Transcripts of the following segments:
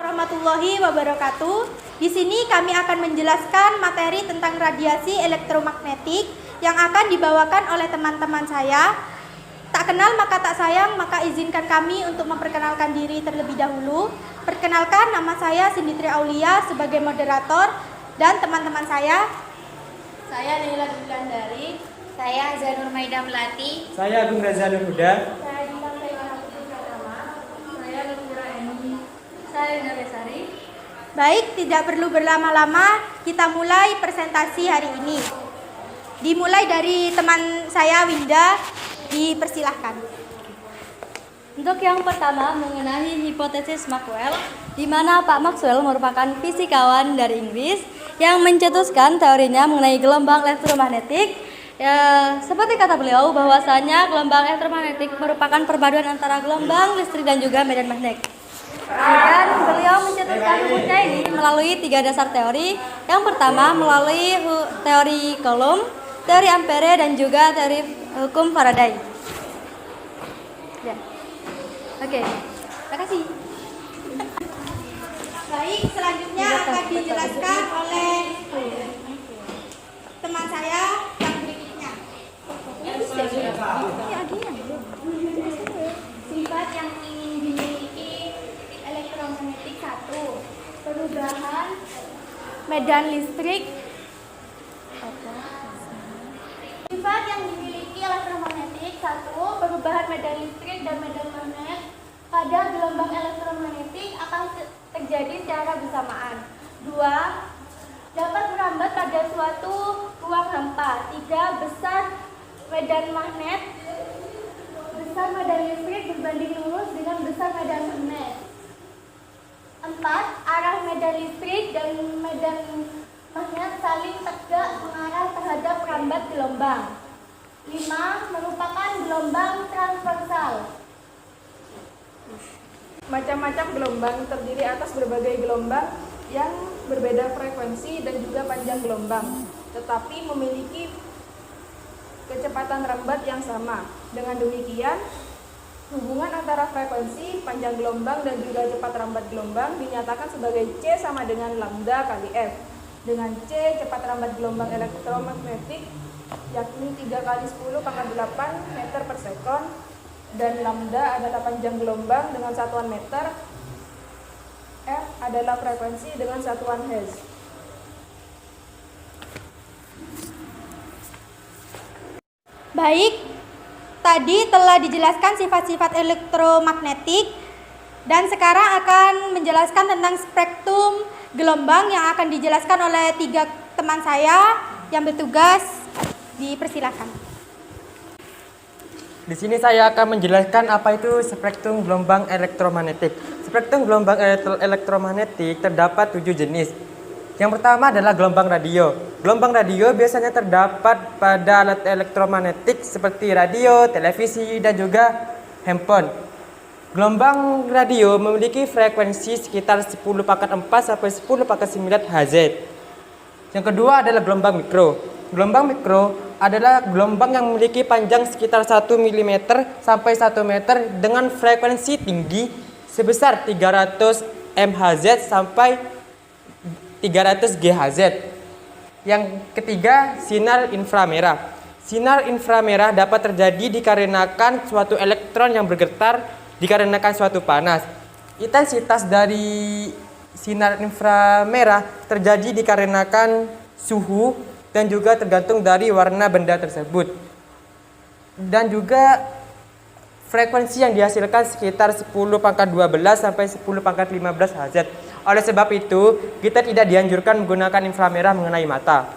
Warahmatullahi wabarakatuh. Di sini kami akan menjelaskan materi tentang radiasi elektromagnetik yang akan dibawakan oleh teman-teman saya. Tak kenal maka tak sayang, maka izinkan kami untuk memperkenalkan diri terlebih dahulu. Perkenalkan, nama saya Sinditri Aulia sebagai moderator dan teman-teman saya. Saya Nila Dulandari. Saya Zanur Maida Melati. Saya Agung Razanur Huda. Saya Dilan Sayyidina Putri Pratama. Saya Lutfira Eni. Saya Ina Besari. Baik, tidak perlu berlama-lama, kita mulai presentasi hari ini. Dimulai dari teman saya Winda, dipersilahkan. Untuk yang pertama mengenai hipotesis Maxwell, di mana Pak Maxwell merupakan fisikawan dari Inggris yang mencetuskan teorinya mengenai gelombang elektromagnetik. Seperti kata beliau, bahwasanya gelombang elektromagnetik merupakan perpaduan antara gelombang listrik dan juga medan magnet. Kemudian beliau mencetuskan hukumnya ini melalui 3 dasar teori. Yang pertama melalui teori Coulomb, teori Ampere, dan juga teori hukum Faraday. Ya. Oke, terima kasih. Baik, selanjutnya akan dijelaskan oleh teman saya yang berikutnya. Sifat yang ingin dimiliki elektromagnetik 1. Perubahan Medan listrik. Sifat yang dimiliki elektromagnetik 1. Perubahan medan listrik dan medan magnet pada gelombang elektromagnetik akan terjadi secara bersamaan. 2. Dapat merambat pada suatu ruang hampa. 3. Besar medan magnet, besar medan listrik berbanding lurus dengan besar medan magnet. 4. Arah medan listrik dan medan magnet saling tegak mengarah terhadap perambat gelombang. 5. Merupakan gelombang transversal. Macam-macam gelombang terdiri atas berbagai gelombang yang berbeda frekuensi dan juga panjang gelombang, tetapi memiliki kecepatan rambat yang sama. Dengan demikian, hubungan antara frekuensi, panjang gelombang, dan juga cepat rambat gelombang dinyatakan sebagai C sama dengan lambda kali F. Dengan C cepat rambat gelombang elektromagnetik yakni 3 kali 10 pangkat 8 meter per sekon, dan lambda adalah panjang gelombang dengan satuan meter, F adalah frekuensi dengan satuan Hertz. Baik, tadi telah dijelaskan sifat-sifat elektromagnetik dan sekarang akan menjelaskan tentang spektrum gelombang yang akan dijelaskan oleh 3 teman saya yang bertugas. Dipersilakan. Di sini saya akan menjelaskan apa itu spektrum gelombang elektromagnetik. Spektrum gelombang elektromagnetik terdapat 7 jenis. Yang pertama adalah gelombang radio. Gelombang radio biasanya terdapat pada alat elektromagnetik seperti radio, televisi, dan juga handphone. Gelombang radio memiliki frekuensi sekitar 10 pangkat 4 sampai 10 pangkat 9 Hz. Yang kedua adalah gelombang mikro. Gelombang mikro adalah gelombang yang memiliki panjang sekitar 1 mm sampai 1 meter dengan frekuensi tinggi sebesar 300 MHz sampai 300 GHz. Yang ketiga, sinar inframerah. Sinar inframerah dapat terjadi dikarenakan suatu elektron yang bergetar dikarenakan suatu panas. Intensitas dari sinar inframerah terjadi dikarenakan suhu dan juga tergantung dari warna benda tersebut. Dan juga frekuensi yang dihasilkan sekitar 10 pangkat 12 sampai 10 pangkat 15 Hz. Oleh sebab itu, kita tidak dianjurkan menggunakan inframerah mengenai mata.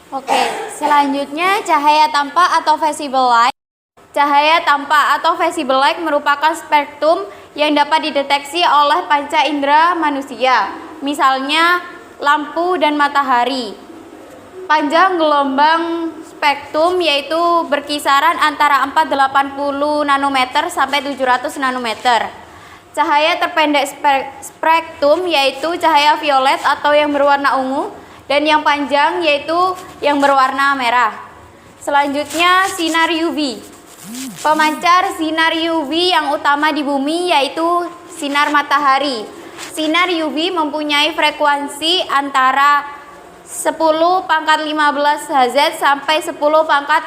Oke, selanjutnya cahaya tampak atau visible light. Cahaya tampak atau visible light merupakan spektrum yang dapat dideteksi oleh panca indera manusia, misalnya lampu dan matahari. Panjang gelombang spektrum yaitu berkisaran antara 480 nanometer sampai 700 nanometer. Cahaya terpendek spektrum yaitu cahaya violet atau yang berwarna ungu, dan yang panjang yaitu yang berwarna merah. Selanjutnya sinar UV. Pemancar sinar UV yang utama di bumi yaitu sinar matahari. sinar UV mempunyai frekuensi antara 10 pangkat 15 Hz sampai 10 pangkat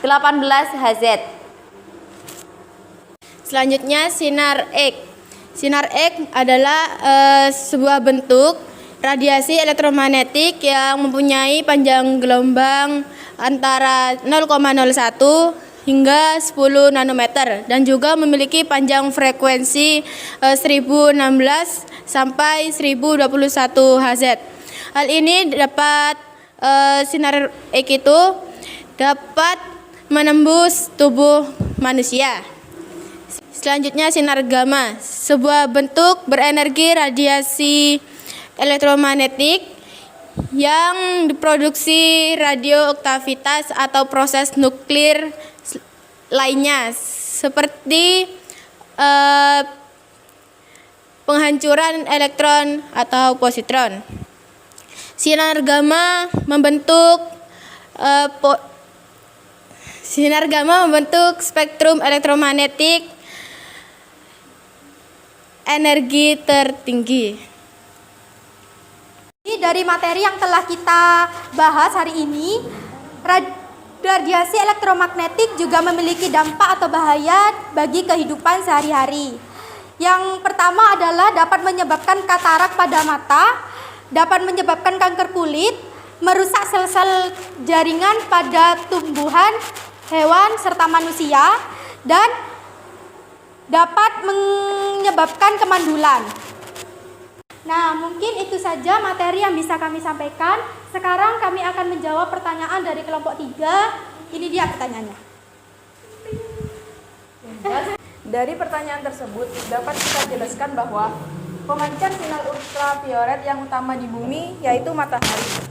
18 Hz. Selanjutnya sinar X. Sinar X adalah sebuah bentuk radiasi elektromagnetik yang mempunyai panjang gelombang antara 0,01 hingga 10 nanometer dan juga memiliki panjang frekuensi 1016 sampai 1021 Hz. Hal ini dapat sinar X itu dapat menembus tubuh manusia. Selanjutnya sinar gamma, sebuah bentuk berenergi radiasi elektromagnetik yang diproduksi radioaktivitas atau proses nuklir lainnya seperti penghancuran elektron atau positron. Sinar gamma membentuk spektrum elektromagnetik energi tertinggi. Dari materi yang telah kita bahas hari ini, radiasi elektromagnetik juga memiliki dampak atau bahaya bagi kehidupan sehari-hari. Yang pertama adalah dapat menyebabkan katarak pada mata, dapat menyebabkan kanker kulit, merusak sel-sel jaringan pada tumbuhan, hewan, serta manusia, dan dapat menyebabkan kemandulan. Nah, mungkin itu saja materi yang bisa kami sampaikan. Sekarang kami akan menjawab pertanyaan dari kelompok 3. Ini dia pertanyaannya. Dari pertanyaan tersebut dapat kita jelaskan bahwa pemancar sinar ultraviolet yang utama di bumi yaitu matahari.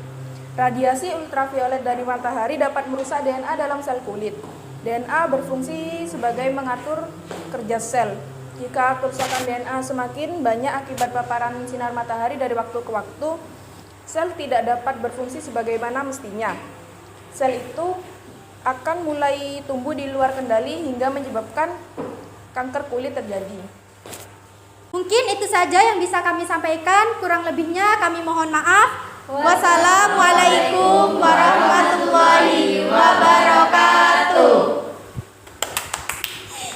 Radiasi ultraviolet dari matahari dapat merusak DNA dalam sel kulit. DNA berfungsi sebagai mengatur kerja sel. Jika kerusakan DNA semakin banyak akibat paparan sinar matahari dari waktu ke waktu, sel tidak dapat berfungsi sebagaimana mestinya. Sel itu akan mulai tumbuh di luar kendali hingga menyebabkan kanker kulit terjadi. Mungkin itu saja yang bisa kami sampaikan. Kurang lebihnya kami mohon maaf. Wassalamualaikum warahmatullahi wabarakatuh.